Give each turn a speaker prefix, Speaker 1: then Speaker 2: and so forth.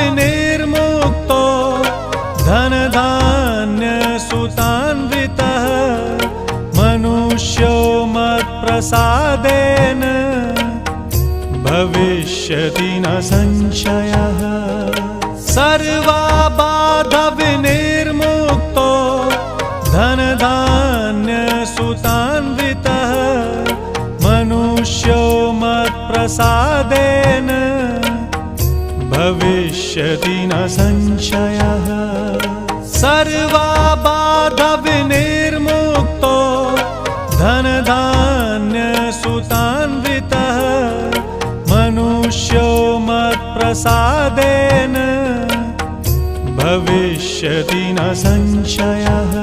Speaker 1: सर्वाबाधविनिर्मुक्तो धनधान्यसुतान्वितः मनुष्यो मत्प्रसादेन भविष्यति न संशयः। सर्वाबाधविनिर्मुक्तो धनधान्यसुतान्वितः मनुष्यो मत्प्रसादेन भविष्यति न संशयः। सर्वाबाधविनिर्मुक्तो धनधान्यसुतान्वितः मनुष्यो मत्प्रसादेन भविष्यति न संशयः।